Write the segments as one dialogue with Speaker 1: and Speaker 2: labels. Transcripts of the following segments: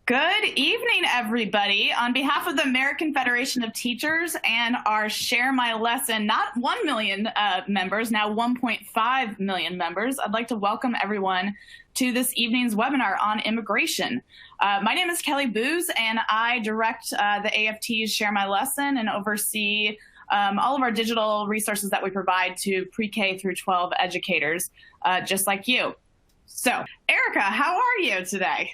Speaker 1: Good evening, everybody. On behalf of the American Federation of Teachers and our Share My Lesson, not 1 million members, now 1.5 million members, I'd like to welcome everyone to this evening's webinar on immigration. My name is Kelly Booz, and I direct the AFT's Share My Lesson and oversee all of our digital resources that we provide to pre-K through 12 educators, just like you. So, ERIKA, how are you today?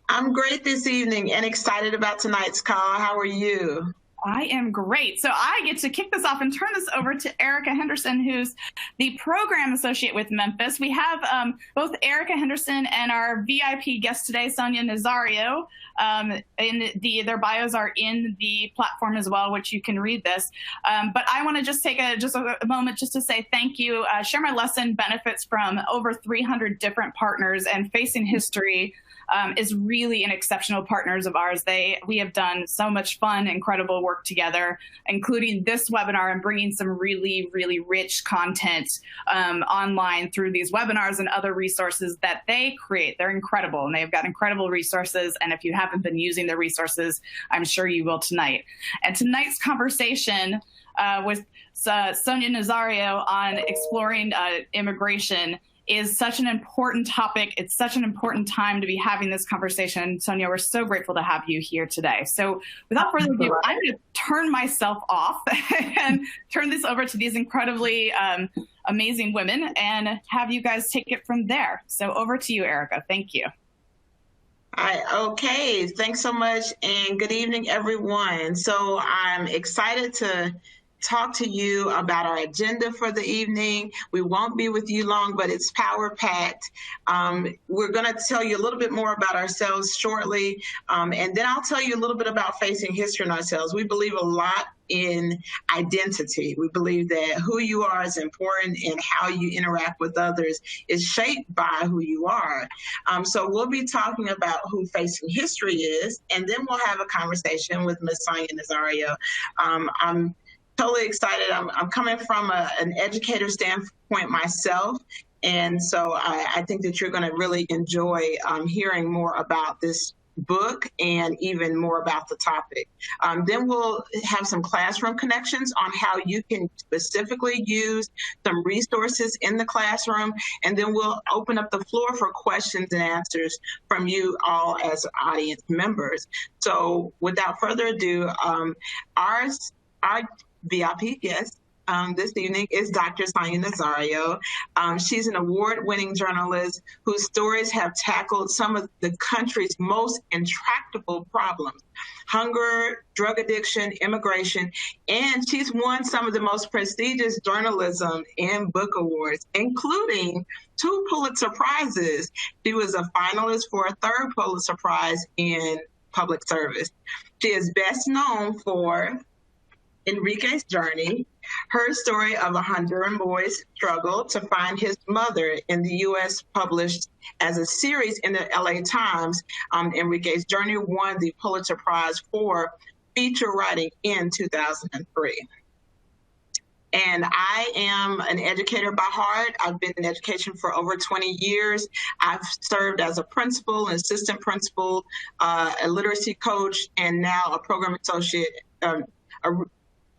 Speaker 2: I'm great this evening and excited about tonight's call. How are you?
Speaker 1: I am great. So I get to kick this off and turn this over to ERIKA Henderson, who's the program associate with Memphis. We have both ERIKA Henderson and our VIP guest today, Sonia Nazario. Their bios are in the platform as well, which you can read this. But I want to just take a moment just to say thank you. Share My Lesson benefits from over 300 different partners, and Facing History is really an exceptional partners of ours. We have done so much fun, incredible work together, including this webinar and bringing some really, really rich content online through these webinars and other resources that they create. They're incredible, and they've got incredible resources. And if you haven't been using their resources, I'm sure you will tonight. And tonight's conversation with Sonia Nazario on exploring immigration is such an important topic. It's such an important time to be having this conversation. Sonia, we're so grateful to have you here today. So without further ado, I'm going to turn myself off and turn this over to these incredibly amazing women and have you guys take it from there. So over to you, ERIKA. Thank you.
Speaker 2: Okay, thanks so much, and good evening, everyone. So I'm excited to talk to you about our agenda for the evening. We won't be with you long, but it's power-packed. We're going to tell you a little bit more about ourselves shortly, and then I'll tell you a little bit about facing history in ourselves. We believe a lot in identity. We believe that who you are is important, and how you interact with others is shaped by who you are. So we'll be talking about who Facing History is, and then we'll have a conversation with Ms. Sonia Nazario. I'm totally excited. I'm coming from an educator standpoint myself, and so I think that you're going to really enjoy hearing more about this book and even more about the topic. Then we'll have some classroom connections on how you can specifically use some resources in the classroom, and then we'll open up the floor for questions and answers from you all as audience members. So without further ado, our VIP guest this evening is Dr. Sonia Nazario. She's an award-winning journalist whose stories have tackled some of the country's most intractable problems: hunger, drug addiction, immigration, and she's won some of the most prestigious journalism and book awards, including 2 Pulitzer Prizes. She was a finalist for a 3rd Pulitzer Prize in public service. She is best known for ENRIQUE'S journey, her story of a Honduran boy's struggle to find his mother in the U.S., published as a series in the LA Times. ENRIQUE'S journey won the Pulitzer Prize for feature writing in 2003. And I am an educator by heart. I've been in education for over 20 years. I've served as a principal, an assistant principal, a literacy coach, and now a program associate,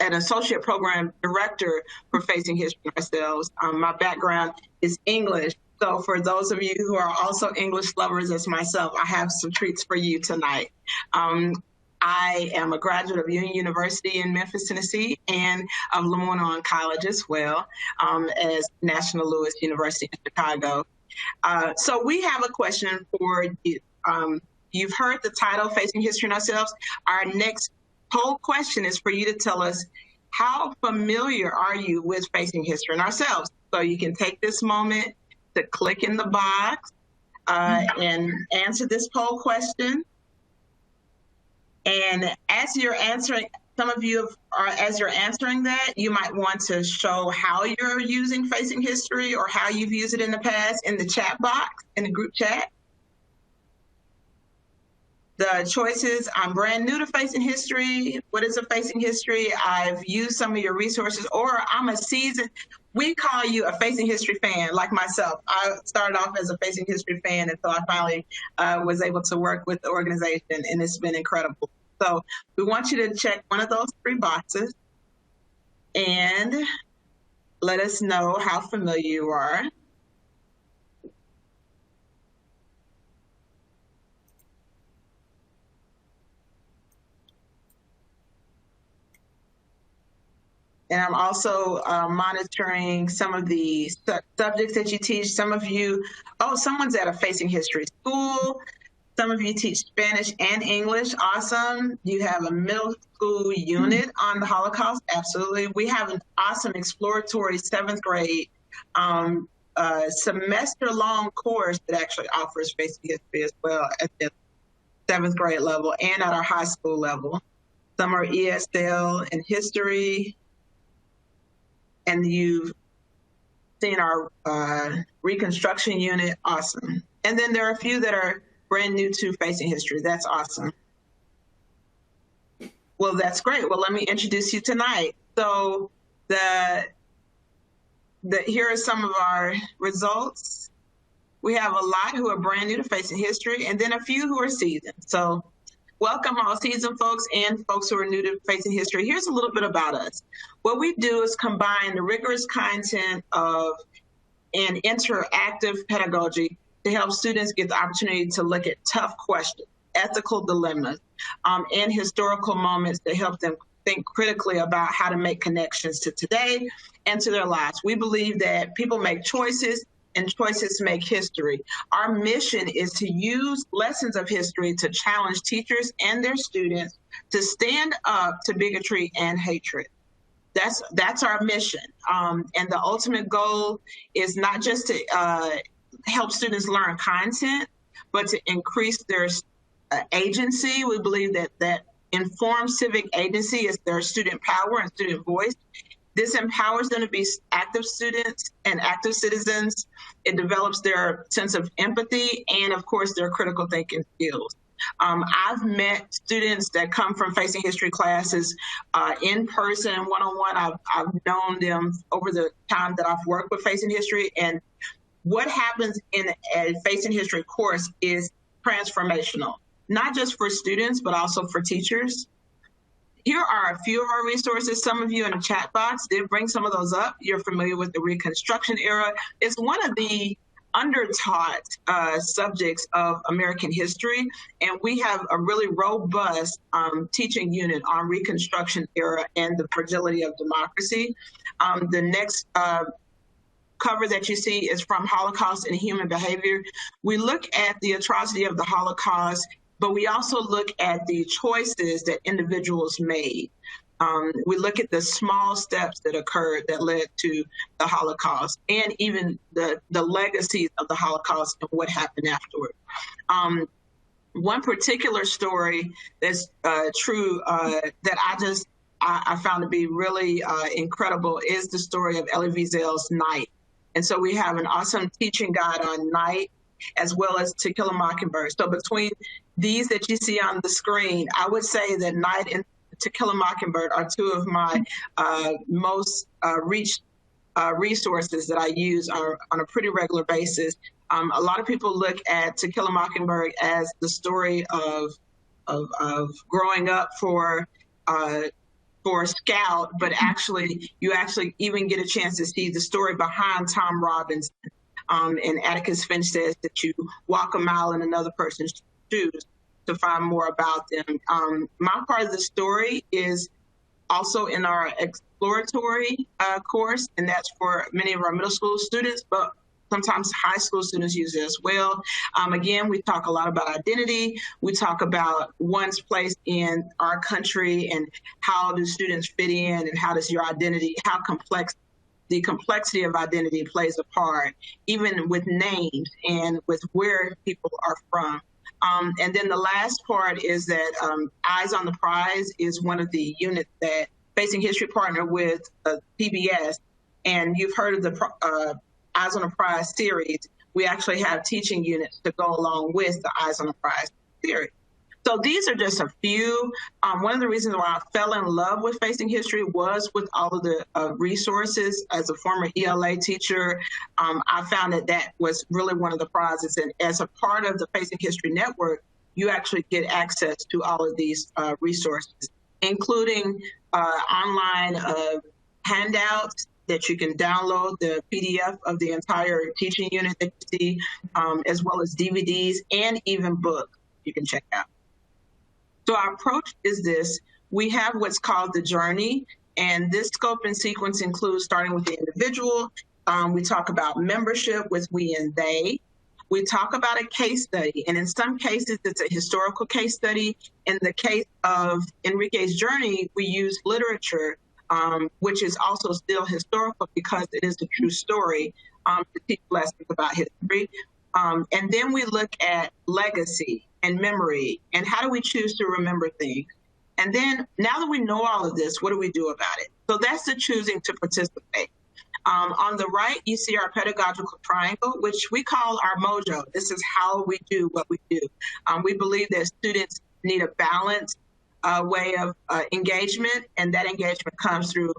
Speaker 2: an associate program director for Facing History ourselves. My background is English. So for those of you who are also English lovers as myself, I have some treats for you tonight. I am a graduate of Union University in Memphis, Tennessee, and of Lamont College as well, as National Louis University in Chicago. So we have a question for you. You've heard the title, Facing History in Ourselves. Our next poll question is for you to tell us, how familiar are you with Facing History in Ourselves? So you can take this moment to click in the box and answer this poll question. And as you're answering, some of you as you're answering that, you might want to show how you're using Facing History or how you've used it in the past in the chat box, in the group chat. The choices, I'm brand new to Facing History. What is a Facing History? I've used some of your resources, or I'm a seasoned, we call you a Facing History fan, like myself. I started off as a Facing History fan until I finally was able to work with the organization, and it's been incredible. So we want you to check one of those 3 boxes and let us know how familiar you are. And I'm also monitoring some of the subjects that you teach. Some of you, oh, someone's at a Facing History school. Some of you teach Spanish and English. Awesome. You have a middle school unit on the Holocaust. Absolutely. We have an awesome exploratory 7th grade semester-long course that actually offers Facing History as well at the 7th grade level and at our high school level. Some are ESL and history. And you've seen our Reconstruction unit. Awesome. And then there are a few that are brand new to Facing History. That's awesome. Well, that's great. Well, let me introduce you tonight. So here are some of our results. We have a lot who are brand new to Facing History, and then a few who are seasoned. So welcome all seasoned folks and folks who are new to Facing History. Here's a little bit about us. What we do is combine the rigorous content of an interactive pedagogy to help students get the opportunity to look at tough questions, ethical dilemmas, and historical moments to help them think critically about how to make connections to today and to their lives. We believe that people make choices and choices make history. Our mission is to use lessons of history to challenge teachers and their students to stand up to bigotry and hatred. That's our mission. And the ultimate goal is not just to help students learn content, but to increase their agency. We believe that informed civic agency is their student power and student voice. This empowers them to be active students and active citizens. It develops their sense of empathy and, of course, their critical thinking skills. I've met students that come from Facing History classes in person, one-on-one. I've known them over the time that I've worked with Facing History. And what happens in a Facing History course is transformational, not just for students, but also for teachers. Here are a few of our resources. Some of you in the chat box did bring some of those up. You're familiar with the Reconstruction era. It's one of the undertaught subjects of American history, and we have a really robust teaching unit on Reconstruction era and the fragility of democracy. The next cover that you see is from Holocaust and Human Behavior. We look at the atrocity of the Holocaust, but we also look at the choices that individuals made. We look at the small steps that occurred that led to the Holocaust and even the legacies of the Holocaust and what happened afterward. One particular story that's true that I found to be really incredible is the story of Elie Wiesel's Night. And so we have an awesome teaching guide on Night, as well as To Kill a Mockingbird. So between these that you see on the screen, I would say that Night and To Kill a Mockingbird are two of my most reached resources that I use on a pretty regular basis. A lot of people look at To Kill a Mockingbird as the story of growing up for Scout, but actually you even get a chance to see the story behind Tom Robinson. And Atticus Finch says that you walk a mile in another person's shoes to find more about them. My part of the story is also in our exploratory course, and that's for many of our middle school students, but sometimes high school students use it as well. Again, we talk a lot about identity. We talk about one's place in our country and how do students fit in and how does your identity, how complex the complexity of identity plays a part, even with names and with where people are from. And then the last part is that Eyes on the Prize is one of the units that Facing History partnered with PBS. And you've heard of the Eyes on the Prize series. We actually have teaching units to go along with the Eyes on the Prize series. So these are just a few. One of the reasons why I fell in love with Facing History was with all of the resources. As a former ELA teacher, I found that that was really one of the prizes. And as a part of the Facing History Network, you actually get access to all of these resources, including online handouts that you can download, the PDF of the entire teaching unit that you see, as well as DVDs and even books you can check out. So our approach is this. We have what's called the journey, and this scope and sequence includes starting with the individual. We talk about membership with we and they. We talk about a case study, and in some cases, it's a historical case study. In the case of ENRIQUE'S journey, we use literature, which is also still historical because it is a true story to teach lessons about history. And then we look at legacy and memory, and how do we choose to remember things? And then now that we know all of this, what do we do about it? So that's the choosing to participate. On the right, you see our pedagogical triangle, which we call our mojo. This is how we do what we do. We believe that students need a balanced way of engagement, and that engagement comes through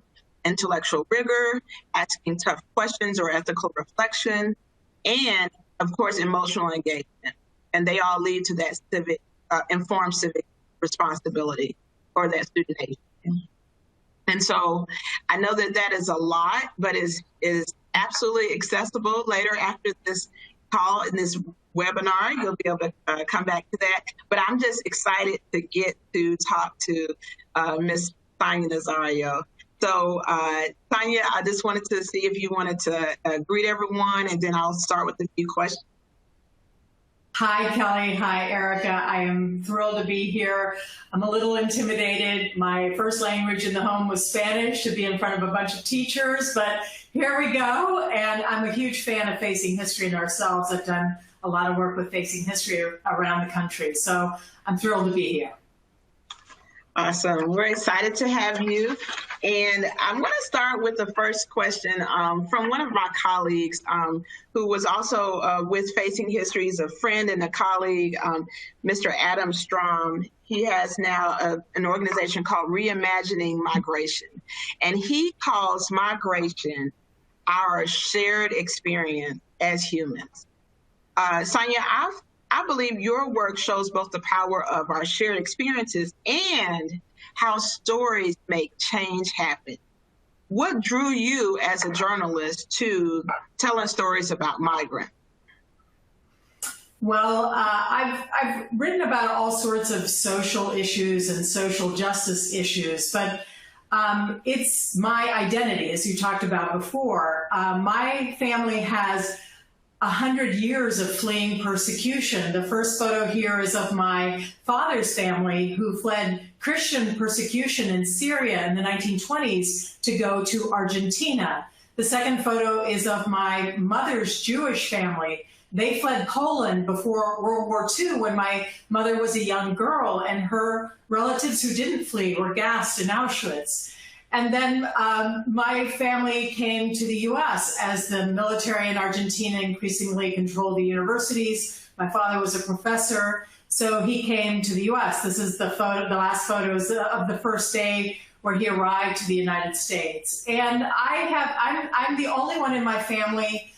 Speaker 2: intellectual rigor, asking tough questions or ethical reflection, and of course, emotional engagement. And they all lead to that civic, informed civic responsibility or that student agency. And so I know that that is a lot, but is absolutely accessible later after this call and this webinar. You'll be able to come back to that. But I'm just excited to get to talk to Ms. Sonia Nazario. So Sonia, I just wanted to see if you wanted to greet everyone, and then I'll start with a few questions.
Speaker 3: Hi, Kelly. Hi, ERIKA. I am thrilled to be here. I'm a little intimidated. My first language in the home was Spanish, to be in front of a bunch of teachers, but here we go. And I'm a huge fan of Facing History and ourselves. I've done a lot of work with Facing History around the country, so I'm thrilled to be here.
Speaker 2: Awesome. We're excited to have you. And I'm going to start with the first question from one of my colleagues who was also with Facing History. He's a friend and a colleague, Mr. Adam Strom. He has now an organization called Reimagining Migration. And he calls migration our shared experience as humans. Sonia, I believe your work shows both the power of our shared experiences and how stories make change happen. What drew you as a journalist to telling stories about migrants?
Speaker 3: Well, I've written about all sorts of social issues and social justice issues, but it's my identity, as you talked about before. My family has 100 years of fleeing persecution. The first photo here is of my father's family, who fled Christian persecution in Syria in the 1920s to go to Argentina. The second photo is of my mother's Jewish family. They fled Poland before World War II when my mother was a young girl, and her relatives who didn't flee were gassed in Auschwitz. And then my family came to the US as the military in Argentina increasingly controlled the universities. My father was a professor, so he came to the US. This is the last photos of the first day where he arrived to the United States. And I'm the only one in my family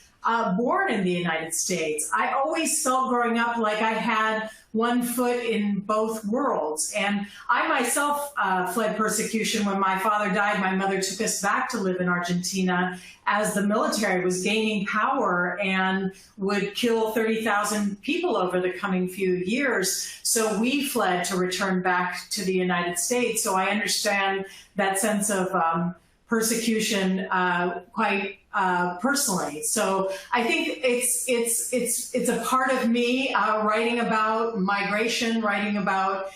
Speaker 3: born in the United States. I always felt growing up like I had one foot in both worlds. And I myself fled persecution. When my father died, my mother took us back to live in Argentina as the military was gaining power and would kill 30,000 people over the coming few years. So we fled to return back to the United States. So I understand that sense of persecution quite personally. So I think it's a part of me writing about migration, writing about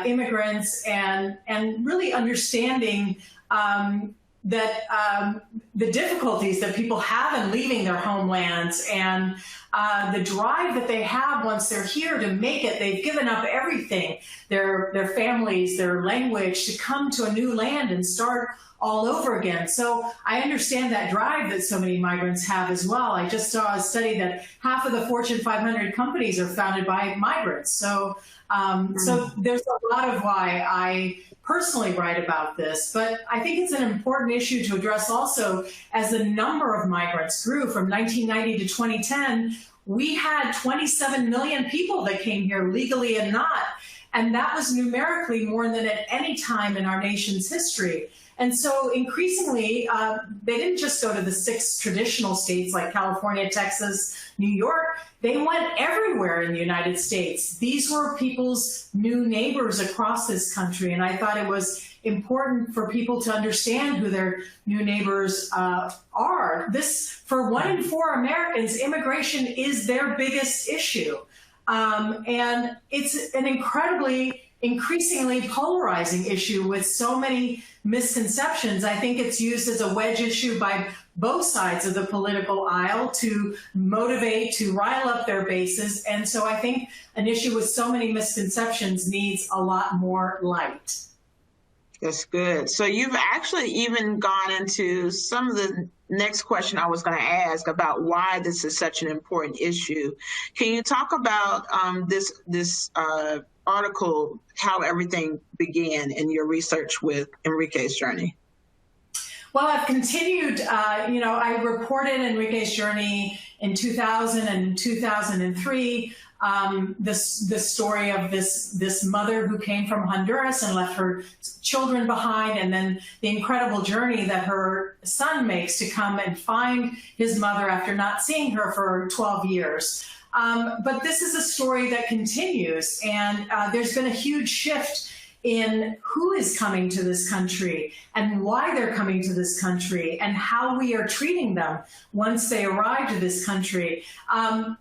Speaker 3: immigrants, and really understanding that the difficulties that people have in leaving their homelands and the drive that they have once they're here to make it. They've given up everything, their families, their language, to come to a new land and start all over again. So I understand that drive that so many migrants have as well. I just saw a study that half of the Fortune 500 companies are founded by migrants. So So there's a lot of why I personally write about this, but I think it's an important issue to address also as the number of migrants grew from 1990 to 2010. We had 27 million people that came here legally and not, and that was numerically more than at any time in our nation's history. And so increasingly, they didn't just go to the 6 traditional states like California, Texas, New York. They went everywhere in the United States. These were people's new neighbors across this country. And I thought it was important for people to understand who their new neighbors are. For 1 in 4 Americans, immigration is their biggest issue. And it's an increasingly polarizing issue with so many misconceptions. I think it's used as a wedge issue by both sides of the political aisle to motivate, to rile up their bases. And so I think an issue with so many misconceptions needs a lot more light.
Speaker 2: That's good. So you've actually even gone into some of the next question I was going to ask about why this is such an important issue. Can you talk about this article, how everything began in your research with ENRIQUE'S journey?
Speaker 3: Well, I've continued, I reported ENRIQUE'S journey in 2000 and 2003, the story of this mother who came from Honduras and left her children behind, and then the incredible journey that her son makes to come and find his mother after not seeing her for 12 years. But this is a story that continues, and there's been a huge shift in who is coming to this country and why they're coming to this country and how we are treating them once they arrive to this country. And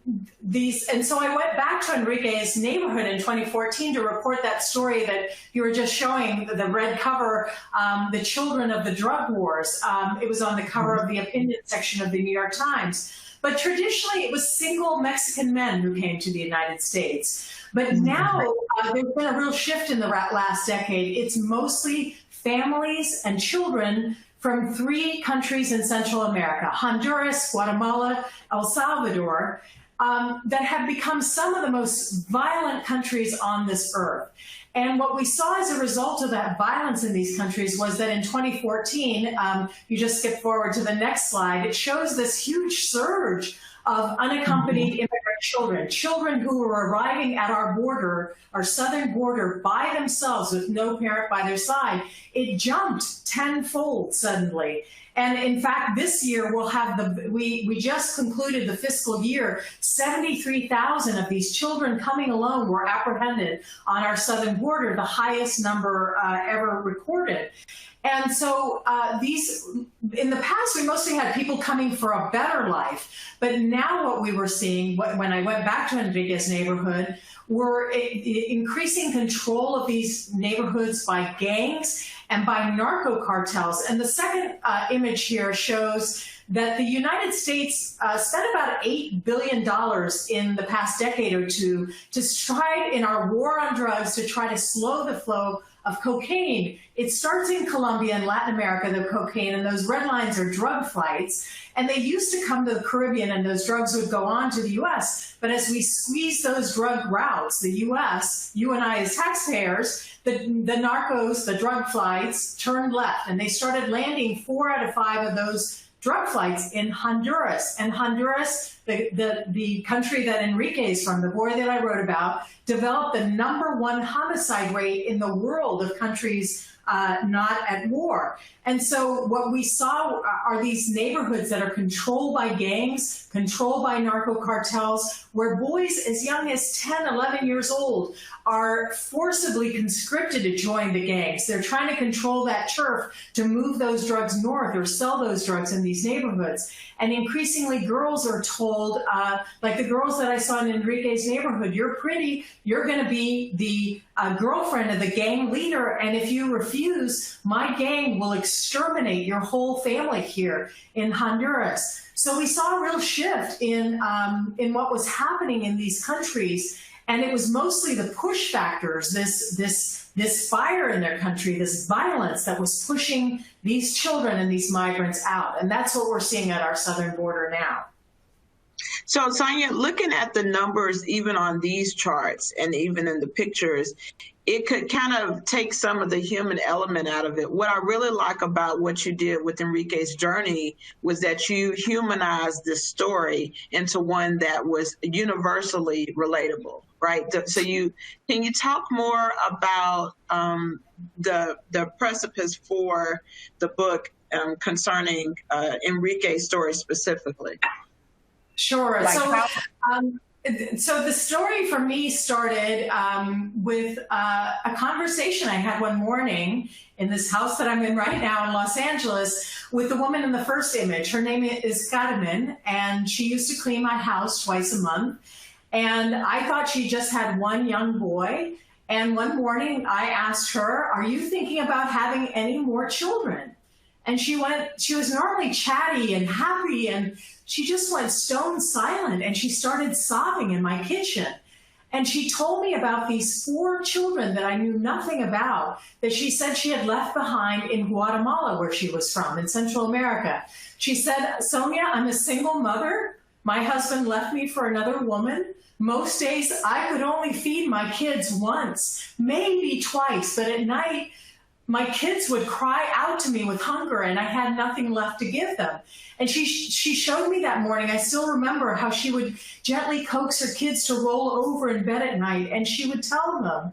Speaker 3: so I went back to ENRIQUE'S neighborhood in 2014 to report that story that you were just showing, the red cover, the children of the drug wars. It was on the cover of the opinion section of the New York Times. But traditionally, it was single Mexican men who came to the United States. But now there's been a real shift in the last decade. It's mostly families and children from 3 countries in Central America, Honduras, Guatemala, El Salvador, that have become some of the most violent countries on this earth. And what we saw as a result of that violence in these countries was that in 2014, you just skip forward to the next slide, it shows this huge surge of unaccompanied immigrant children who were arriving at our border, our southern border, by themselves with no parent by their side. It jumped tenfold suddenly. And in fact, this year we'll have we just concluded the fiscal year, 73,000 of these children coming alone were apprehended on our southern border, the highest number ever recorded. And so in the past, we mostly had people coming for a better life. But now what we were seeing when I went back to ENRIQUE'S neighborhood were increasing control of these neighborhoods by gangs and by narco cartels. And the second image here shows that the United States spent about $8 billion in the past decade or two to try, in our war on drugs, to try to slow the flow of cocaine. It starts in Colombia and Latin America, the cocaine, and those red lines are drug flights. And they used to come to the Caribbean and those drugs would go on to the US. But as we squeeze those drug routes, the US, you and I as taxpayers, the narcos, the drug flights turned left and they started landing 4 out of 5 of those drug flights in Honduras. And Honduras, the country that ENRIQUE is from, the boy that I wrote about, developed the #1 homicide rate in the world of countries not at war. And so what we saw are these neighborhoods that are controlled by gangs, controlled by narco cartels, where boys as young as 10, 11 years old are forcibly conscripted to join the gangs. They're trying to control that turf to move those drugs north or sell those drugs in these neighborhoods. And increasingly girls are told, like the girls that I saw in ENRIQUE'S neighborhood, you're pretty, you're going to be the girlfriend of the gang leader, and if you refuse, my gang will exterminate your whole family here in Honduras. So we saw a real shift in what was happening in these countries, and it was mostly the push factors, this fire in their country, this violence that was pushing these children and these migrants out, and that's what we're seeing at our southern border now.
Speaker 2: So, Sonia, looking at the numbers, even on these charts and even in the pictures, it could kind of take some of the human element out of it. What I really like about what you did with ENRIQUE'S journey was that you humanized this story into one that was universally relatable, right? So can you talk more about the precipice for the book concerning ENRIQUE'S story specifically?
Speaker 3: Sure. So the story for me started with a conversation I had one morning in this house that I'm in right now in Los Angeles with the woman in the first image. Her name is Carmen, and she used to clean my house twice a month. And I thought she just had one young boy. And one morning I asked her, "Are you thinking about having any more children?" And she was normally chatty and happy, and she just went stone silent, and she started sobbing in my kitchen. And she told me about these 4 children that I knew nothing about, that she said she had left behind in Guatemala, where she was from, in Central America. She said, "Sonia, I'm a single mother. My husband left me for another woman. Most days I could only feed my kids once, maybe twice, but at night, my kids would cry out to me with hunger, and I had nothing left to give them." And she showed me that morning. I still remember how she would gently coax her kids to roll over in bed at night, and she would tell them,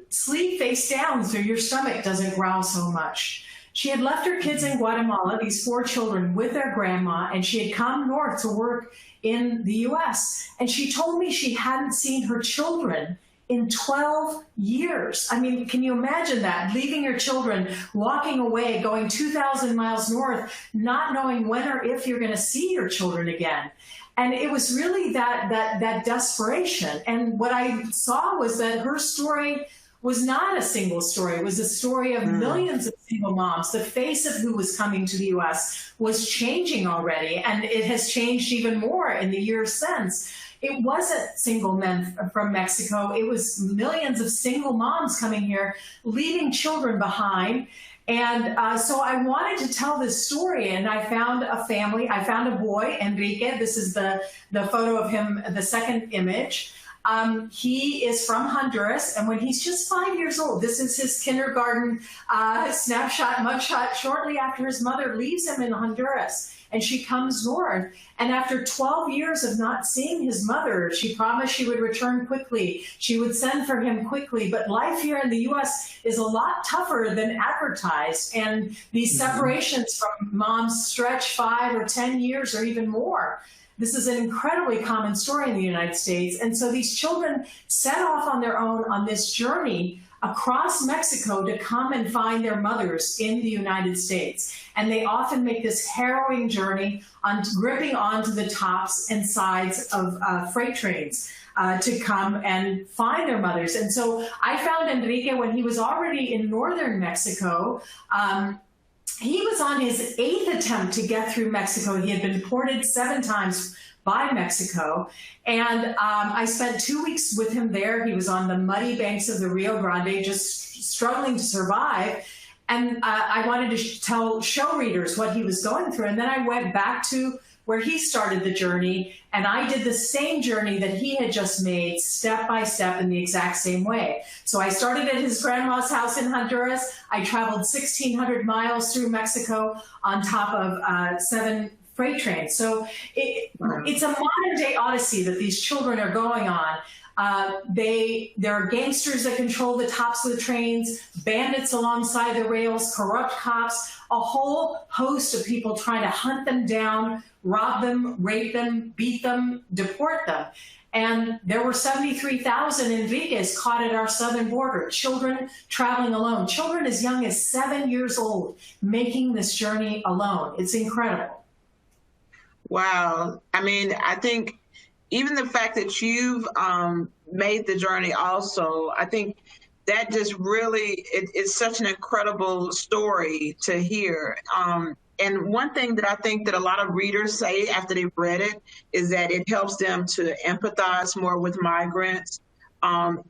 Speaker 3: "Sleep face down so your stomach doesn't growl so much." She had left her kids in Guatemala, these 4 children, with their grandma, and she had come north to work in the US. And she told me she hadn't seen her children in 12 years. I mean, can you imagine that? Leaving your children, walking away, going 2,000 miles north, not knowing when or if you're going to see your children again. And it was really that desperation. And what I saw was that her story was not a single story. It was a story of millions of single moms. The face of who was coming to the US was changing already, and it has changed even more in the years since. It wasn't single men from Mexico. It was millions of single moms coming here, leaving children behind. And so I wanted to tell this story, and I found a family. I found a boy, Enrique. This is the photo of him, the second image. He is from Honduras, and when he's just 5 years old, this is his kindergarten snapshot, mugshot, shortly after his mother leaves him in Honduras, and she comes north. And after 12 years of not seeing his mother, she promised she would return quickly. She would send for him quickly, but life here in the US is a lot tougher than advertised, and these separations from moms stretch 5 or 10 years or even more. This is an incredibly common story in the United States. And so these children set off on their own on this journey across Mexico to come and find their mothers in the United States. And they often make this harrowing journey on gripping onto the tops and sides of freight trains to come and find their mothers. And so I found Enrique when he was already in northern Mexico. He was on his 8th attempt to get through Mexico. He had been deported 7 times by Mexico. And I spent 2 weeks with him there. He was on the muddy banks of the Rio Grande, just struggling to survive. And I wanted to show readers what he was going through. And then I went back to where he started the journey, and I did the same journey that he had just made, step by step, in the exact same way. So I started at his grandma's house in Honduras. I traveled 1,600 miles through Mexico on top of 7 freight trains. So it's a modern day odyssey that these children are going on. There are gangsters that control the tops of the trains, bandits alongside the rails, corrupt cops, a whole host of people trying to hunt them down, rob them, rape them, beat them, deport them. And there were 73,000 Enrique's caught at our southern border, children traveling alone, children as young as 7 years old, making this journey alone. It's incredible.
Speaker 2: Wow. I mean, I think even the fact that you've made the journey also, I think that just really, it's such an incredible story to hear. And one thing that I think that a lot of readers say after they've read it is that it helps them to empathize more with migrants.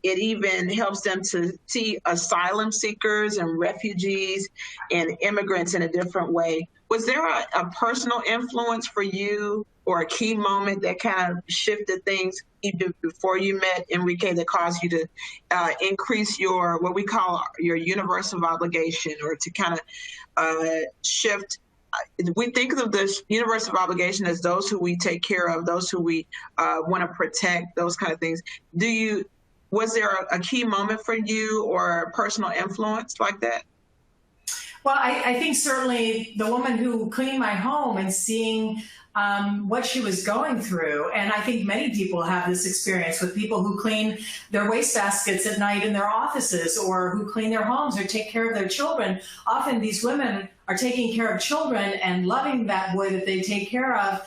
Speaker 2: It even helps them to see asylum seekers and refugees and immigrants in a different way. Was there a personal influence for you or a key moment that kind of shifted things even before you met Enrique that caused you to increase your, what we call your universe of obligation, or to kind of shift? We think of the universe of obligation as those who we take care of, those who we want to protect, those kind of things. Was there a key moment for you or a personal influence like that?
Speaker 3: Well, I think certainly the woman who cleaned my home and seeing what she was going through. And I think many people have this experience with people who clean their wastebaskets at night in their offices, or who clean their homes or take care of their children. Often these women are taking care of children and loving that boy that they take care of,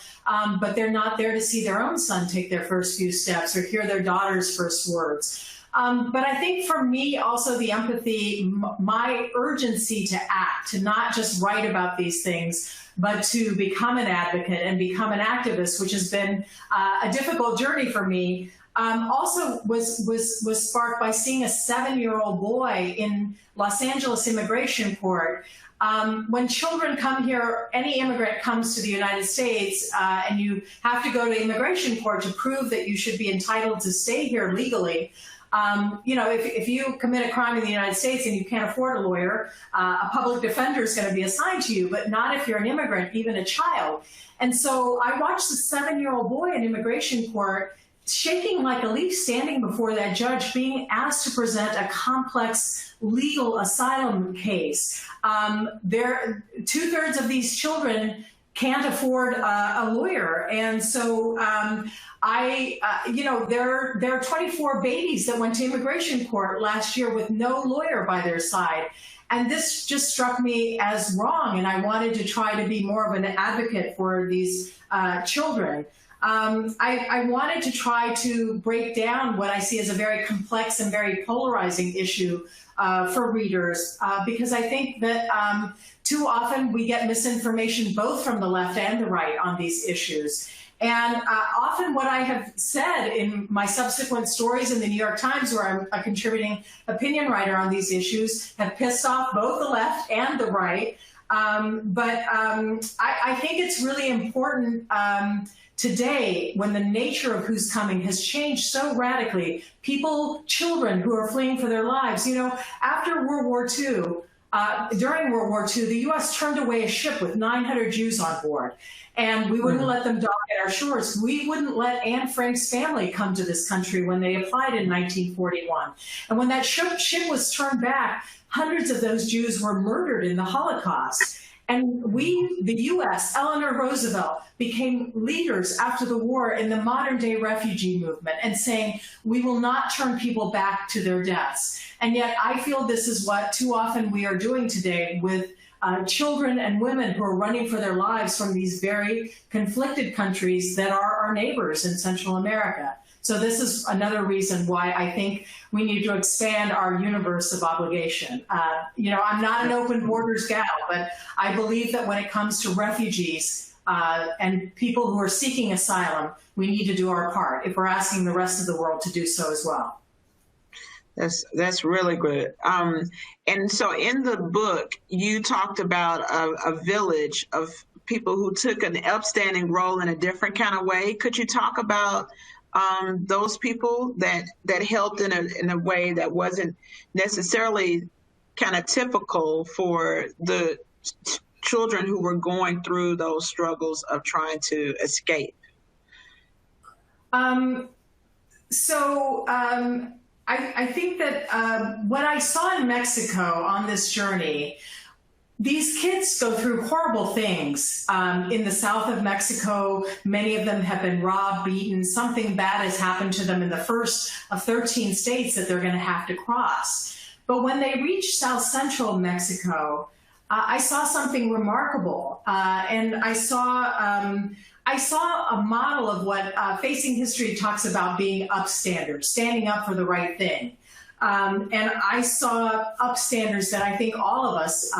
Speaker 3: but they're not there to see their own son take their first few steps or hear their daughter's first words. But I think for me also the empathy, my urgency to act, to not just write about these things, but to become an advocate and become an activist, which has been a difficult journey for me, also was sparked by seeing a 7-year-old boy in Los Angeles immigration court. When children come here, any immigrant comes to the United States, and you have to go to immigration court to prove that you should be entitled to stay here legally. You know, if you commit a crime in the United States and you can't afford a lawyer, a public defender is going to be assigned to you, but not if you're an immigrant, even a child. And so I watched the 7-year-old boy in immigration court shaking like a leaf, standing before that judge, being asked to present a complex legal asylum case. 2/3 of these children can't afford a lawyer. And so you know, there are 24 babies that went to immigration court last year with no lawyer by their side. And this just struck me as wrong. And I wanted to try to be more of an advocate for these children. I wanted to try to break down what I see as a very complex and very polarizing issue for readers, because I think that too often we get misinformation both from the left and the right on these issues. And often what I have said in my subsequent stories in the New York Times, where I'm a contributing opinion writer on these issues, have pissed off both the left and the right. But I think it's really important today, when the nature of who's coming has changed so radically. Children who are fleeing for their lives. You know, after World War II, during World War II, the U.S. turned away a ship with 900 Jews on board, and we wouldn't let them dock at our shores. We wouldn't let Anne Frank's family come to this country when they applied in 1941. And when that ship was turned back, hundreds of those Jews were murdered in the Holocaust. And we, the U.S., Eleanor Roosevelt, became leaders after the war in the modern-day refugee movement, and saying, we will not turn people back to their deaths. And yet I feel this is what too often we are doing today with children and women who are running for their lives from these very conflicted countries that are our neighbors in Central America. So this is another reason why I think we need to expand our universe of obligation. You know, I'm not an open borders gal, but I believe that when it comes to refugees and people who are seeking asylum, we need to do our part if we're asking the rest of the world to do so as well.
Speaker 2: That's really good. And so in the book, you talked about a village of people who took an upstanding role in a different kind of way. Could you talk about those people that helped in a way that wasn't necessarily kind of typical for the children who were going through those struggles of trying to escape?
Speaker 3: I think that what I saw in Mexico on this journey, these kids go through horrible things. In the south of Mexico, many of them have been robbed, beaten. Something bad has happened to them in the first of 13 states that they're going to have to cross. But when they reach South Central Mexico, I saw something remarkable. And I saw a model of what Facing History talks about being upstanders, standing up for the right thing. And I saw upstanders that I think all of us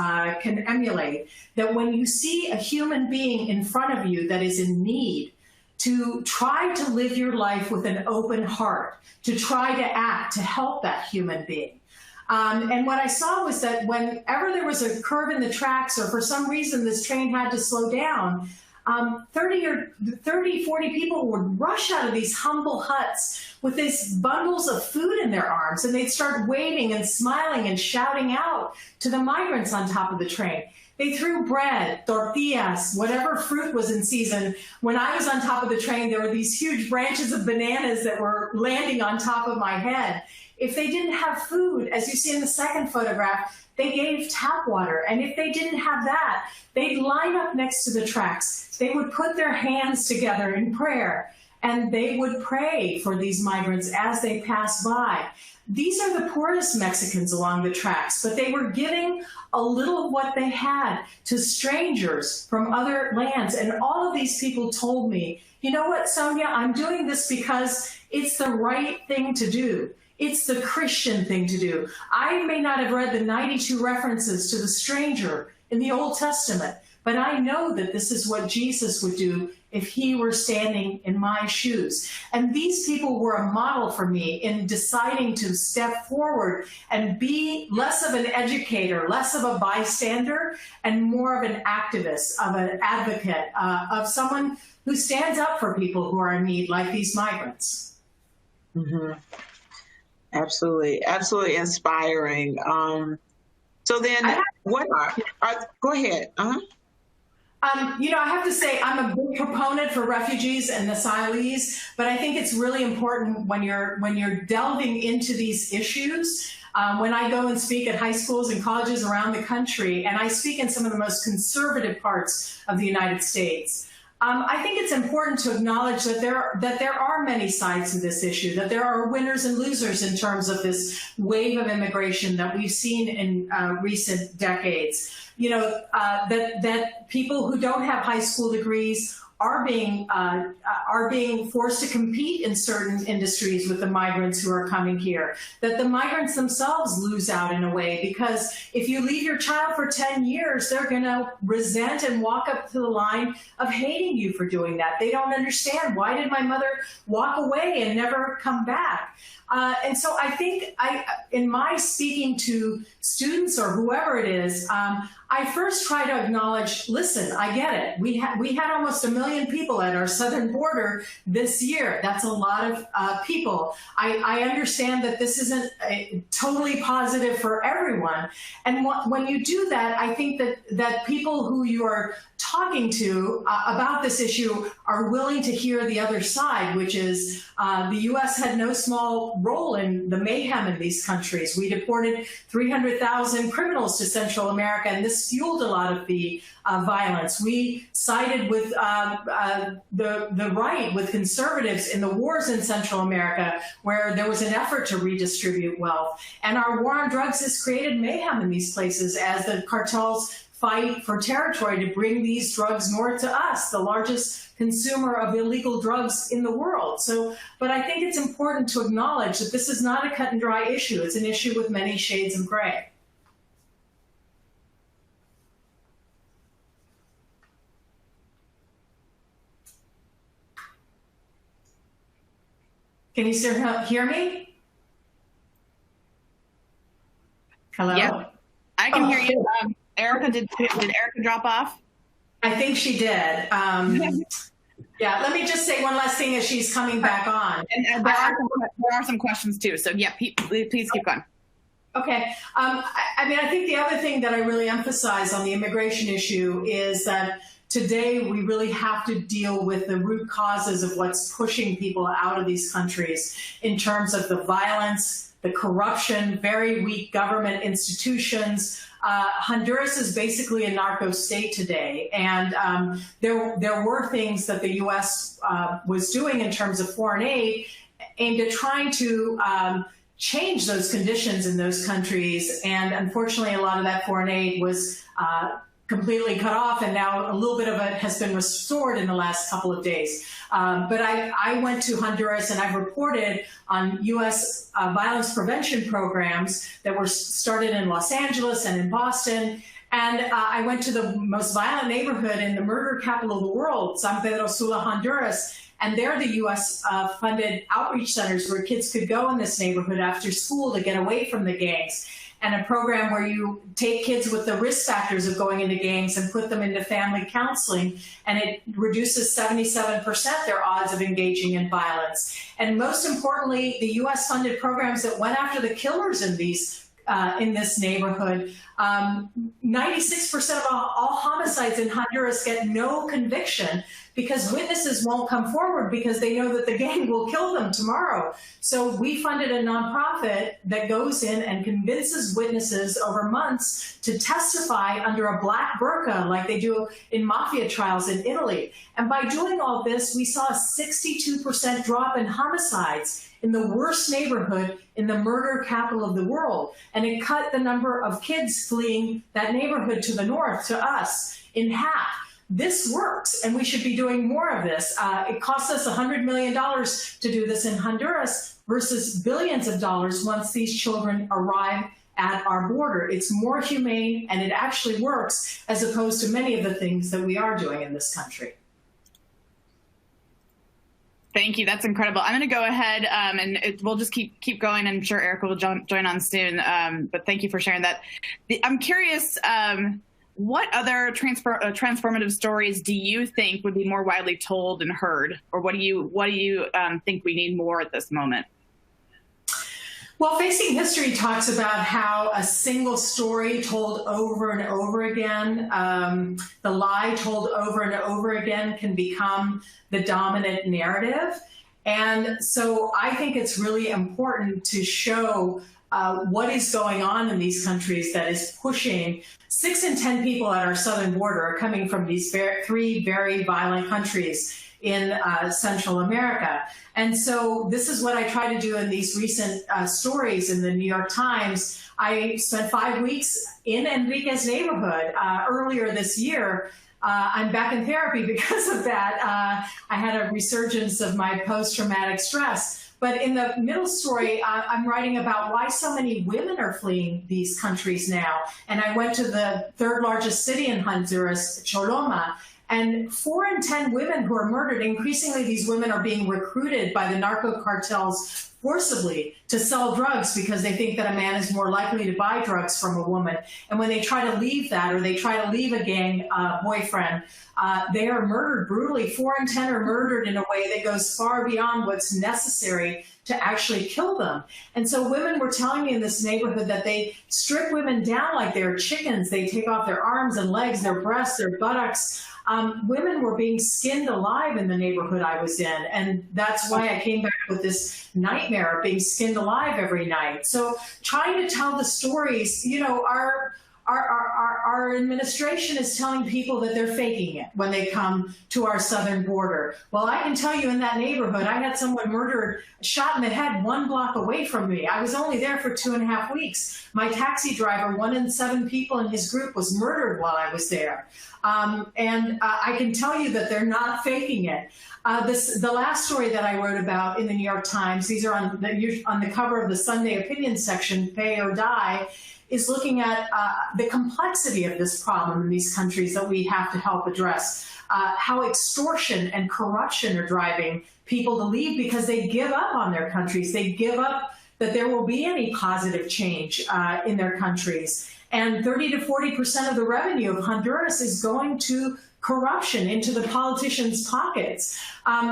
Speaker 3: can emulate, that when you see a human being in front of you that is in need, to try to live your life with an open heart, to try to act, to help that human being. And what I saw was that whenever there was a curve in the tracks, or for some reason this train had to slow down, 40 people would rush out of these humble huts with these bundles of food in their arms, and they'd start waving and smiling and shouting out to the migrants on top of the train. They threw bread, tortillas, whatever fruit was in season. When I was on top of the train, there were these huge branches of bananas that were landing on top of my head. If they didn't have food, as you see in the second photograph, they gave tap water. And if they didn't have that, they'd line up next to the tracks. They would put their hands together in prayer, and they would pray for these migrants as they passed by. These are the poorest Mexicans along the tracks, but they were giving a little of what they had to strangers from other lands. And all of these people told me, you know what, Sonia, I'm doing this because it's the right thing to do. It's the Christian thing to do. I may not have read the 92 references to the stranger in the Old Testament, but I know that this is what Jesus would do if he were standing in my shoes. And these people were a model for me in deciding to step forward and be less of an educator, less of a bystander, and more of an activist, of an advocate, of someone who stands up for people who are in need, like these migrants.
Speaker 2: Mm-hmm. Absolutely. Absolutely inspiring. So then go ahead.
Speaker 3: You know, I have to say I'm a big proponent for refugees and asylees, but I think it's really important when you're delving into these issues. When I go and speak at high schools and colleges around the country, and I speak in some of the most conservative parts of the United States, I think it's important to acknowledge that there are many sides to this issue, that there are winners and losers in terms of this wave of immigration that we've seen in recent decades. You know, that people who don't have high school degrees are being forced to compete in certain industries with the migrants who are coming here, that the migrants themselves lose out in a way, because if you leave your child for 10 years, they're going to resent and walk up to the line of hating you for doing that. They don't understand, why did my mother walk away and never come back? And so I think in my speaking to students or whoever it is, I first try to acknowledge, listen, I get it. We had almost 1 million people at our southern border this year. That's a lot of people. I understand that this isn't totally positive for everyone. And when you do that, I think that people who you are talking to about this issue are willing to hear the other side, which is the U.S. had no small role in the mayhem in these countries. We deported 300,000 criminals to Central America, and this fueled a lot of the violence. We sided with the right, with conservatives in the wars in Central America, where there was an effort to redistribute wealth. And our war on drugs has created mayhem in these places as the cartels fight for territory to bring these drugs north to us, the largest consumer of illegal drugs in the world. So, but I think it's important to acknowledge that this is not a cut and dry issue. It's an issue with many shades of gray. Can you still hear me? Hello?
Speaker 1: Yeah, I can hear you. ERIKA, did ERIKA drop off?
Speaker 3: I think she did. Yeah, let me just say one last thing as she's coming back on.
Speaker 1: And there are some questions too, so yeah, please keep going.
Speaker 3: Okay. I mean, I think the other thing that I really emphasize on the immigration issue is that today we really have to deal with the root causes of what's pushing people out of these countries in terms of the violence, the corruption, very weak government institutions. Honduras is basically a narco state today, and there were things that the U.S. Was doing in terms of foreign aid aimed at trying to change those conditions in those countries, and unfortunately a lot of that foreign aid was completely cut off, and now a little bit of it has been restored in the last couple of days. But I went to Honduras, and I've reported on U.S. Violence prevention programs that were started in Los Angeles and in Boston. And I went to the most violent neighborhood in the murder capital of the world, San Pedro Sula, Honduras. And there the U.S. Funded outreach centers where kids could go in this neighborhood after school to get away from the gangs. and a program where you take kids with the risk factors of going into gangs and put them into family counseling, and it reduces 77% their odds of engaging in violence. And most importantly, the U.S. funded programs that went after the killers in this neighborhood. 96% of all homicides in Honduras get no conviction because witnesses won't come forward because they know that the gang will kill them tomorrow. So we funded a nonprofit that goes in and convinces witnesses over months to testify under a black burqa like they do in mafia trials in Italy. And by doing all this, we saw a 62% drop in homicides in the worst neighborhood in the murder capital of the world. And it cut the number of kids fleeing that neighborhood to the north, to us, in half. This works, and we should be doing more of this. It costs us $100 million to do this in Honduras versus billions of dollars once these children arrive at our border. It's more humane, and it actually works, as opposed to many of the things that we are doing in this country.
Speaker 1: Thank you. That's incredible. I'm going to go ahead and we'll just keep going. I'm sure ERIKA will join on soon. But thank you for sharing that. I'm curious, what other transformative stories do you think would be more widely told and heard, or what do you think we need more at this moment?
Speaker 3: Well, Facing History talks about how a single story told over and over again, the lie told over and over again, can become the dominant narrative. And so I think it's really important to show what is going on in these countries that is pushing. 6 in 10 people at our southern border are coming from these three very violent countries in Central America. And so this is what I try to do in these recent stories in the New York Times. I spent 5 weeks in ENRIQUE'S neighborhood earlier this year. I'm back in therapy because of that. I had a resurgence of my post-traumatic stress. But in the middle story, I'm writing about why so many women are fleeing these countries now. And I went to the 3rd largest city in Honduras, Choloma, and 4 in 10 women who are murdered, increasingly these women are being recruited by the narco cartels forcibly to sell drugs because they think that a man is more likely to buy drugs from a woman. And when they try to leave that, or they try to leave a gang boyfriend, they are murdered brutally. 4 in 10 are murdered in a way that goes far beyond what's necessary to actually kill them. And so women were telling me in this neighborhood that they strip women down like they're chickens. They take off their arms and legs, their breasts, their buttocks. Women were being skinned alive in the neighborhood I was in. And that's why I came back with this nightmare of being skinned alive every night. So trying to tell the stories, you know, our administration is telling people that they're faking it when they come to our southern border. Well, I can tell you in that neighborhood, I had someone murdered, shot in the head 1 block away from me. I was only there for 2.5 weeks. My taxi driver, 1 in 7 people in his group, was murdered while I was there. I can tell you that they're not faking it. The last story that I wrote about in the New York Times, these are on the cover of the Sunday opinion section, Pay or Die, is looking at the complexity of this problem in these countries that we have to help address. How extortion and corruption are driving people to leave because they give up on their countries. They give up that there will be any positive change in their countries. And 30 to 40% of the revenue of Honduras is going to corruption, into the politicians' pockets.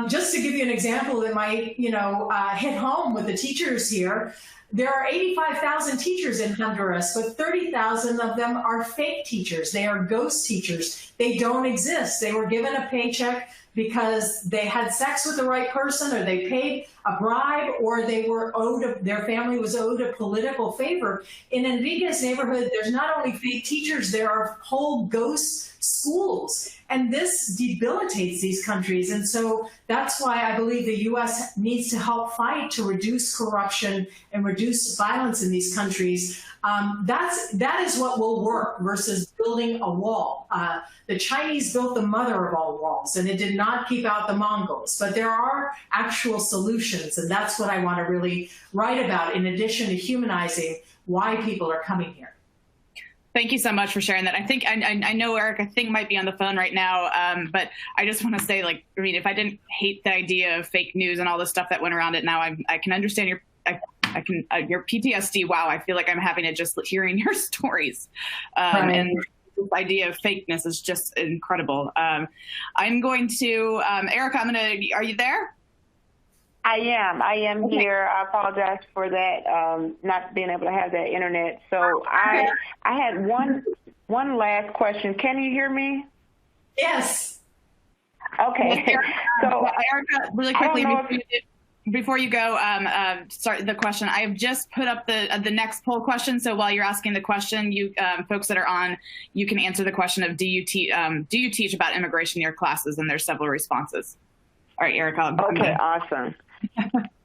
Speaker 3: Just to give you an example that might, hit home with the teachers here, there are 85,000 teachers in Honduras, but 30,000 of them are fake teachers. They are ghost teachers. They don't exist. They were given a paycheck because they had sex with the right person, or they paid a bribe, or their family was owed a political favor. In ENRIQUE'S neighborhood, there's not only fake teachers, there are whole ghost schools. And this debilitates these countries. And so that's why I believe the U.S. needs to help fight to reduce corruption and reduce violence in these countries. That is what will work versus building a wall. The Chinese built the mother of all walls, and it did not keep out the Mongols. But there are actual solutions, and that's what I want to really write about, in addition to humanizing why people are coming here.
Speaker 1: Thank you so much for sharing that. I think I know ERIKA might be on the phone right now, but I just want to say, if I didn't hate the idea of fake news and all the stuff that went around it, now I can understand I your PTSD. Wow, I feel like I'm having it just hearing your stories,
Speaker 3: Right.
Speaker 1: and this idea of fakeness is just incredible. I'm going to Erika. Are you there?
Speaker 4: I am
Speaker 1: Okay.
Speaker 4: here. I apologize for that, not being able to have that internet. So I had one last question. Can you hear me?
Speaker 3: Yes.
Speaker 4: Okay. So
Speaker 1: Erika, really quickly before you go, start the question. I have just put up the next poll question. So while you're asking the question, you folks that are on, you can answer the question of do you teach about immigration in your classes? And there's several responses. All right, Erika.
Speaker 4: Okay, awesome.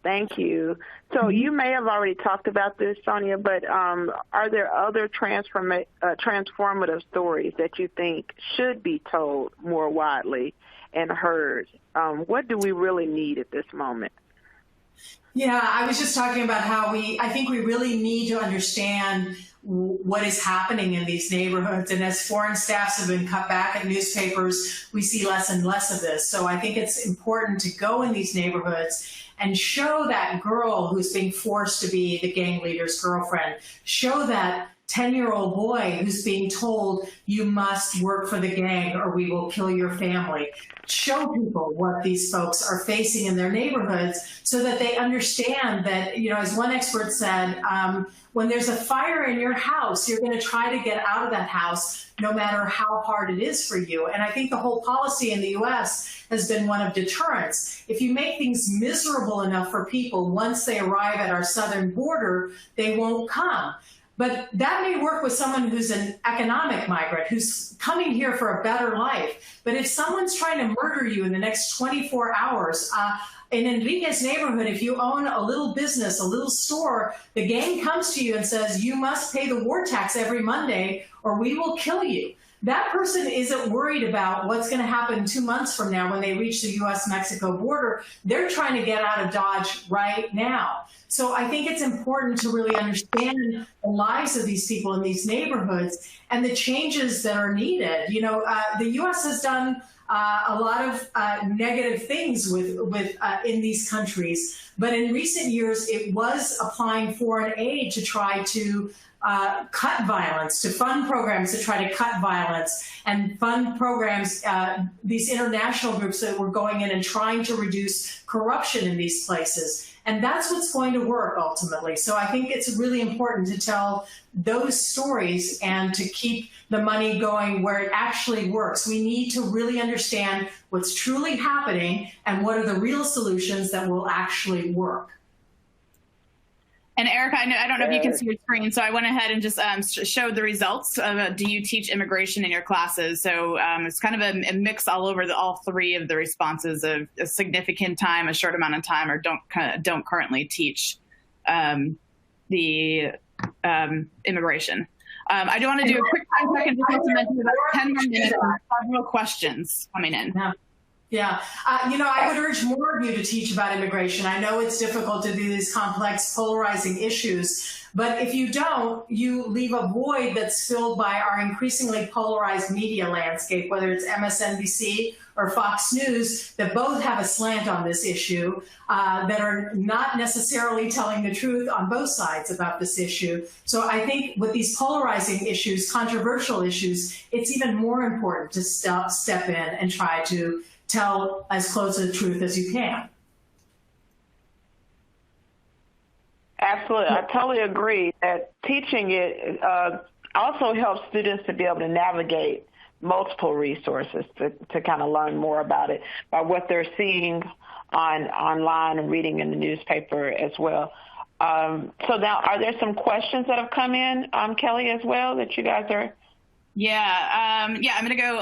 Speaker 4: Thank you. So you may have already talked about this, Sonia, but are there other transformative stories that you think should be told more widely and heard? What do we really need at this moment?
Speaker 3: Yeah, I was just talking about how I think we really need to understand what is happening in these neighborhoods. And as foreign staffs have been cut back at newspapers, we see less and less of this. So I think it's important to go in these neighborhoods and show that girl who's being forced to be the gang leader's girlfriend, show that 10-year-old boy who's being told you must work for the gang or we will kill your family. Show people what these folks are facing in their neighborhoods so that they understand that, as one expert said, when there's a fire in your house, you're going to try to get out of that house no matter how hard it is for you. And I think the whole policy in the U.S. has been one of deterrence. If you make things miserable enough for people, once they arrive at our southern border, they won't come. But that may work with someone who's an economic migrant, who's coming here for a better life. But if someone's trying to murder you in the next 24 hours, in ENRIQUE'S neighborhood, if you own a little business, a little store, the gang comes to you and says, you must pay the war tax every Monday or we will kill you. That person isn't worried about what's going to happen 2 months from now when they reach the U.S.-Mexico border. They're trying to get out of Dodge right now. So I think it's important to really understand the lives of these people in these neighborhoods and the changes that are needed. The U.S. has done a lot of negative things in these countries, but in recent years it was applying foreign aid to try to cut violence, to fund programs to try to cut violence and fund programs, these international groups that were going in and trying to reduce corruption in these places. And that's what's going to work ultimately. So I think it's really important to tell those stories and to keep the money going where it actually works. We need to really understand what's truly happening and what are the real solutions that will actually work.
Speaker 1: And Erika, I don't know if you can see your screen, so I went ahead and just showed the results of do you teach immigration in your classes? So it's kind of a mix all over all three of the responses of a significant time, a short amount of time, or don't currently teach the immigration. I do want to do a quick 5 second just to mention about 10 more minutes and several questions coming in.
Speaker 3: Yeah. I would urge more of you to teach about immigration. I know it's difficult to do these complex, polarizing issues, but if you don't, you leave a void that's filled by our increasingly polarized media landscape, whether it's MSNBC or Fox News, that both have a slant on this issue, that are not necessarily telling the truth on both sides about this issue. So I think with these polarizing issues, controversial issues, it's even more important to step in and try to tell as close to the truth as you can.
Speaker 4: Absolutely. I totally agree that teaching it also helps students to be able to navigate multiple resources to kind of learn more about it by what they're seeing online and reading in the newspaper as well. So now, are there some questions that have come in, Kelly, as well, that you guys are?
Speaker 1: Yeah,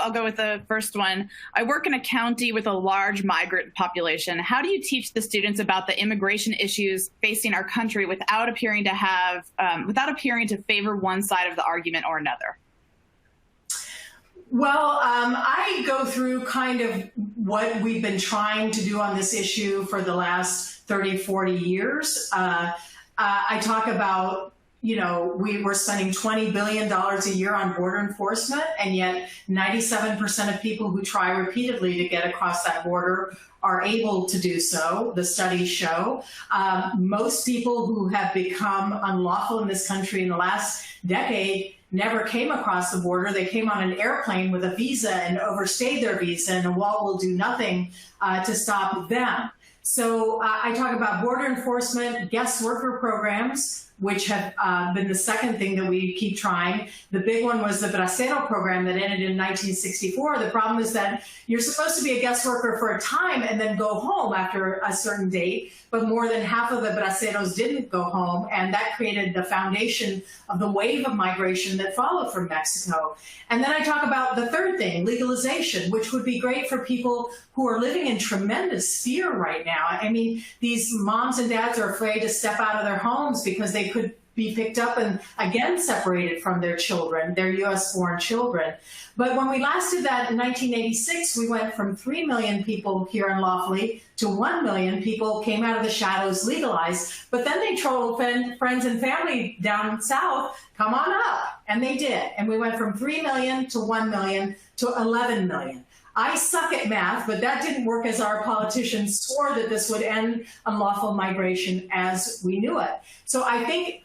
Speaker 1: I'll go with the first one. I work in a county with a large migrant population. How do you teach the students about the immigration issues facing our country without appearing to favor one side of the argument or another?
Speaker 3: Well, I go through kind of what we've been trying to do on this issue for the last 30, 40 years. I talk about we were spending $20 billion a year on border enforcement, and yet 97% of people who try repeatedly to get across that border are able to do so, the studies show. Most people who have become unlawful in this country in the last decade never came across the border. They came on an airplane with a visa and overstayed their visa, and the wall will do nothing to stop them. So I talk about border enforcement, guest worker programs, which have been the second thing that we keep trying. The big one was the Bracero program that ended in 1964. The problem is that you're supposed to be a guest worker for a time and then go home after a certain date, but more than half of the Braceros didn't go home, and that created the foundation of the wave of migration that followed from Mexico. And then I talk about the third thing, legalization, which would be great for people who are living in tremendous fear right now. I mean, these moms and dads are afraid to step out of their homes because they could be picked up and again separated from their children, their US-born children. But when we last did that in 1986, we went from 3 million people here unlawfully to 1 million people came out of the shadows legalized. But then they told friends and family down south, come on up. And they did. And we went from 3 million to 1 million to 11 million. I suck at math, but that didn't work as our politicians swore that this would end unlawful migration as we knew it. So I think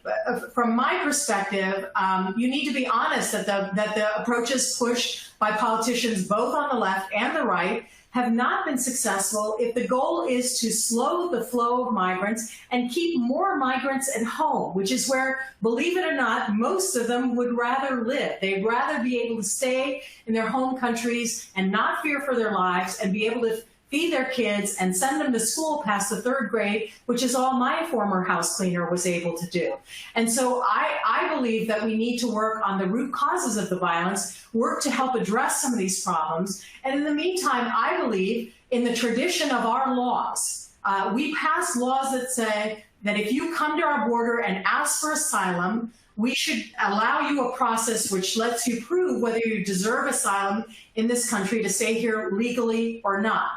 Speaker 3: from my perspective, you need to be honest that the approaches pushed by politicians both on the left and the right have not been successful if the goal is to slow the flow of migrants and keep more migrants at home, which is where, believe it or not, most of them would rather live. They'd rather be able to stay in their home countries and not fear for their lives and be able to feed their kids and send them to school past the 3rd grade, which is all my former house cleaner was able to do. And so I believe that we need to work on the root causes of the violence, work to help address some of these problems. And in the meantime, I believe in the tradition of our laws. We pass laws that say that if you come to our border and ask for asylum, we should allow you a process which lets you prove whether you deserve asylum in this country to stay here legally or not.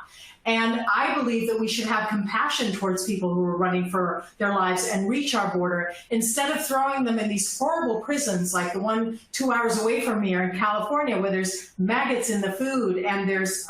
Speaker 3: And I believe that we should have compassion towards people who are running for their lives and reach our border instead of throwing them in these horrible prisons like the one 2 hours away from here in California, where there's maggots in the food and there's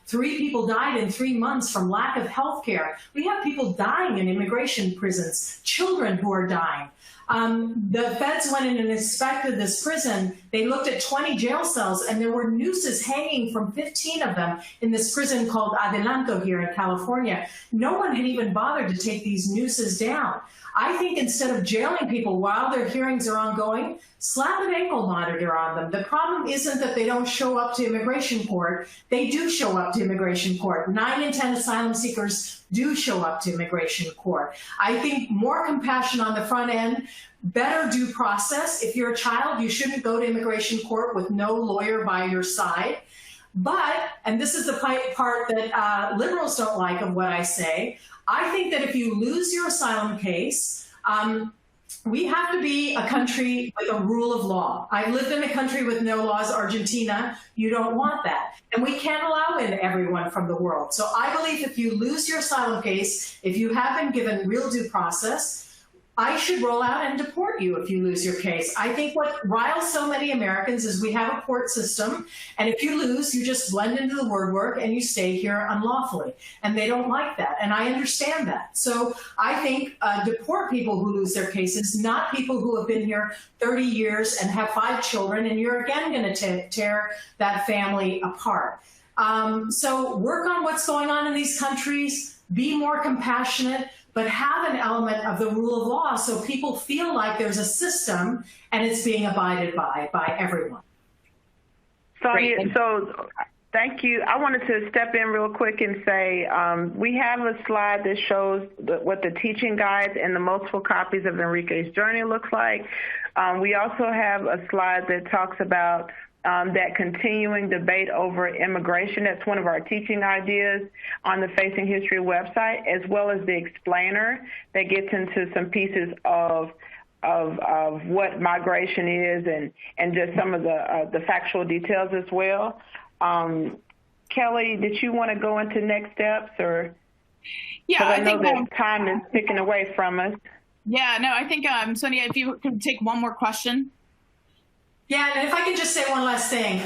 Speaker 3: 3 people died in 3 months from lack of health care. We have people dying in immigration prisons, children who are dying. The feds went in and inspected this prison. They looked at 20 jail cells, and there were nooses hanging from 15 of them in this prison called Adelanto here in California. No one had even bothered to take these nooses down. I think instead of jailing people while their hearings are ongoing, slap an ankle monitor on them. The problem isn't that they don't show up to immigration court. They do show up to immigration court. 9 in 10 asylum seekers do show up to immigration court. I think more compassion on the front end, better due process. If you're a child, you shouldn't go to immigration court with no lawyer by your side. But, and this is the part that liberals don't like of what I say, I think that if you lose your asylum case, we have to be a country with a rule of law. I've lived in a country with no laws, Argentina. You don't want that. And we can't allow in everyone from the world. So I believe if you lose your asylum case, if you have been given real due process, I should roll out and deport you if you lose your case. I think what riles so many Americans is we have a court system, and if you lose, you just blend into the word work and you stay here unlawfully. And they don't like that, and I understand that. So I think deport people who lose their cases, not people who have been here 30 years and have 5 children, and you're again going to tear that family apart. So work on what's going on in these countries, be more compassionate, but have an element of the rule of law so people feel like there's a system and it's being abided by everyone.
Speaker 4: Sonia, so thank you. I wanted to step in real quick and say we have a slide that shows what the teaching guides and the multiple copies of ENRIQUE'S journey looks like. We also have a slide that talks about that continuing debate over immigration. That's one of our teaching ideas on the Facing History website, as well as the explainer that gets into some pieces of what migration is and just some of the factual details as well. Kelly, did you want to go into next steps, or?
Speaker 1: Yeah,
Speaker 4: I know that time is ticking away from us.
Speaker 1: Yeah, no, I think, Sonia, if you could take one more question.
Speaker 3: Yeah, and if I can just say one last thing.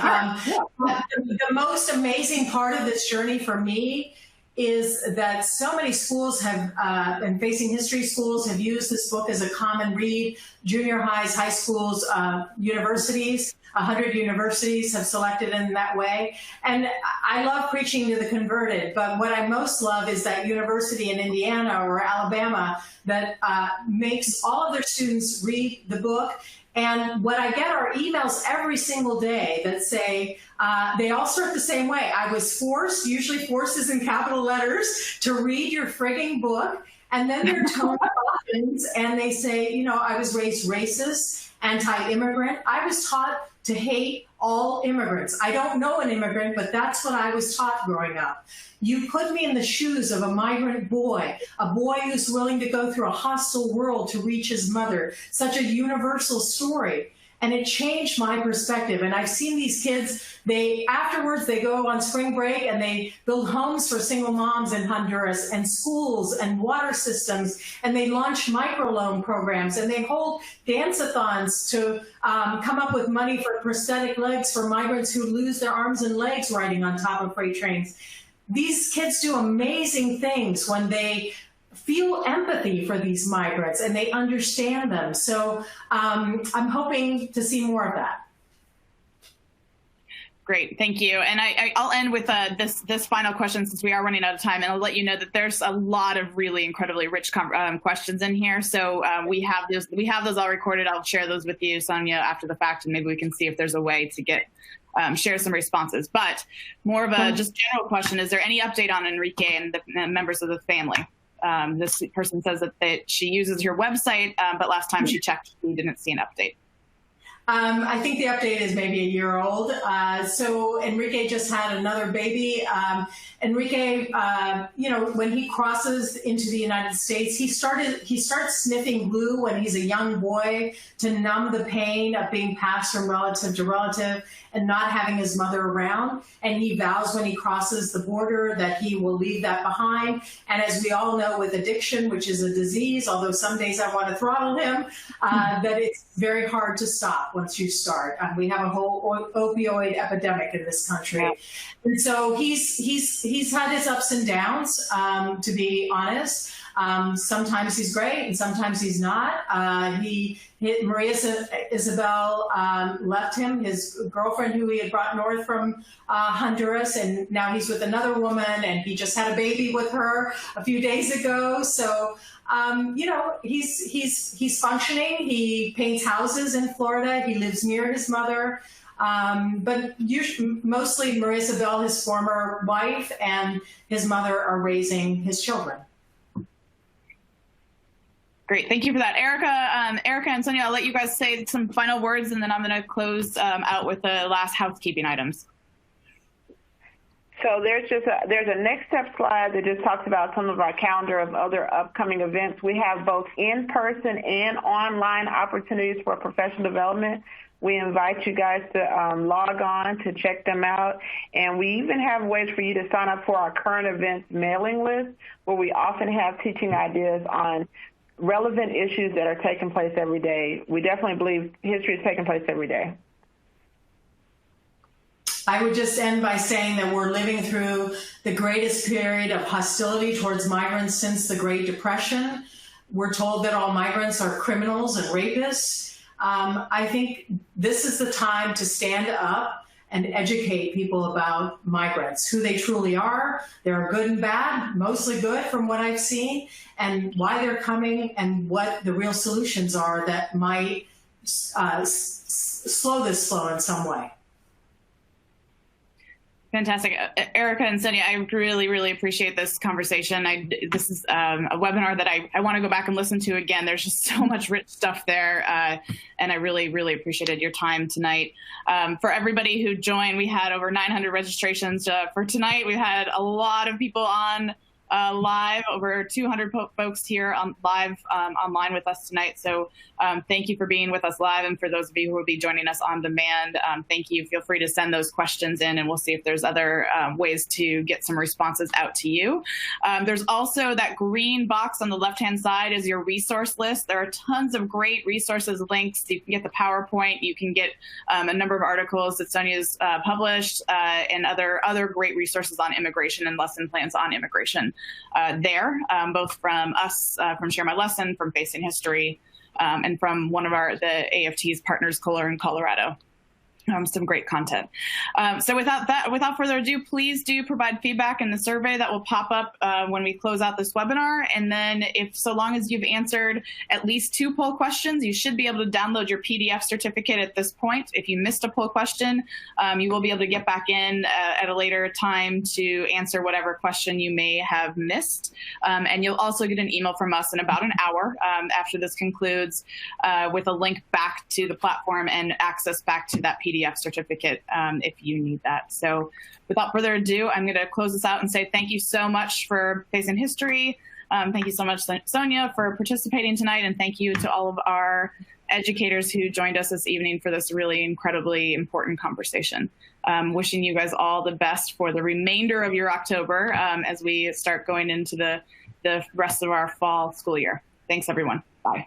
Speaker 3: The most amazing part of this journey for me is that so many schools have, and facing history schools have used this book as a common read. Junior highs, high schools, universities, 100 universities have selected it in that way. And I love preaching to the converted, but what I most love is that university in Indiana or Alabama that makes all of their students read the book. And what I get are emails every single day that say, they all start the same way. I was forced, usually forced is in capital letters, to read your frigging book. And then they're tone softens and they say, you know, I was raised racist, anti-immigrant. I was taught to hate all immigrants. I don't know an immigrant, but that's what I was taught growing up. You put me in the shoes of a migrant boy, a boy who's willing to go through a hostile world to reach his mother, such a universal story. And it changed my perspective. And I've seen these kids, afterwards they go on spring break and they build homes for single moms in Honduras and schools and water systems. And they launch microloan programs and they hold dance-a-thons to come up with money for prosthetic legs for migrants who lose their arms and legs riding on top of freight trains. These kids do amazing things when they feel empathy for these migrants and they understand them. So I'm hoping to see more of that.
Speaker 1: Great, thank you. And I'll end with this final question since we are running out of time, and I'll let you know that there's a lot of really incredibly rich questions in here. So we have those all recorded. I'll share those with you, Sonia, after the fact, and maybe we can see if there's a way to get share some responses. But more of a just general question: is there any update on Enrique and the members of the family? This person says that she uses your website, but last time she checked, she didn't see an update.
Speaker 3: I think the update is maybe a year old. So Enrique just had another baby. Enrique, you know, when he crosses into the United States, he starts sniffing glue when he's a young boy to numb the pain of being passed from relative to relative and not having his mother around. And he vows when he crosses the border that he will leave that behind. And as we all know with addiction, which is a disease, although some days I want to throttle him, that it's very hard to stop once you start. We have a whole opioid epidemic in this country. Yeah. And so he's had his ups and downs, to be honest. Sometimes he's great and sometimes he's not. Maria Isabel left him, his girlfriend who he had brought north from Honduras, and now he's with another woman, and he just had a baby with her a few days ago. So, you know, he's functioning. He paints houses in Florida. He lives near his mother. But mostly Maria Isabel, his former wife, and his mother are raising his children.
Speaker 1: Great, thank you for that. ERIKA and Sonia, I'll let you guys say some final words, and then I'm going to close out with the last housekeeping items.
Speaker 4: So there's a next step slide that just talks about some of our calendar of other upcoming events. We have both in-person and online opportunities for professional development. We invite you guys to log on to check them out. And we even have ways for you to sign up for our current events mailing list, where we often have teaching ideas on relevant issues that are taking place every day. We definitely believe history is taking place every day.
Speaker 3: I would just end by saying that we're living through the greatest period of hostility towards migrants since the Great Depression. We're told that all migrants are criminals and rapists. I think this is the time to stand up and educate people about migrants, who they truly are. They're good and bad, mostly good from what I've seen, and why they're coming and what the real solutions are that might slow this flow in some way.
Speaker 1: Fantastic. ERIKA and Sonia, I really, really appreciate this conversation. This is a webinar that I want to go back and listen to again. There's just so much rich stuff there, and I really, really appreciated your time tonight. For everybody who joined, we had over 900 registrations for tonight. We had a lot of people on live, over 200 folks here live online with us tonight. So thank you for being with us live. And for those of you who will be joining us on demand, thank you. Feel free to send those questions in, and we'll see if there's other ways to get some responses out to you. There's also that green box on the left-hand side is your resource list. There are tons of great resources, links. You can get the PowerPoint. You can get a number of articles that Sonia's published and other great resources on immigration and lesson plans on immigration there, both from us, from Share My Lesson, from Facing History, and from one of the AFT's partners, Kohler in Colorado. Some great content. So without further ado, please do provide feedback in the survey that will pop up when we close out this webinar. And then so long as you've answered at least 2 poll questions, you should be able to download your PDF certificate at this point. If you missed a poll question, you will be able to get back in at a later time to answer whatever question you may have missed. And you'll also get an email from us in about an hour after this concludes with a link back to the platform and access back to that PDF certificate if you need that. So without further ado, I'm going to close this out and say thank you so much for Facing History. Thank you so much, Sonia, for participating tonight. And thank you to all of our educators who joined us this evening for this really incredibly important conversation. Wishing you guys all the best for the remainder of your October as we start going into the rest of our fall school year. Thanks, everyone. Bye.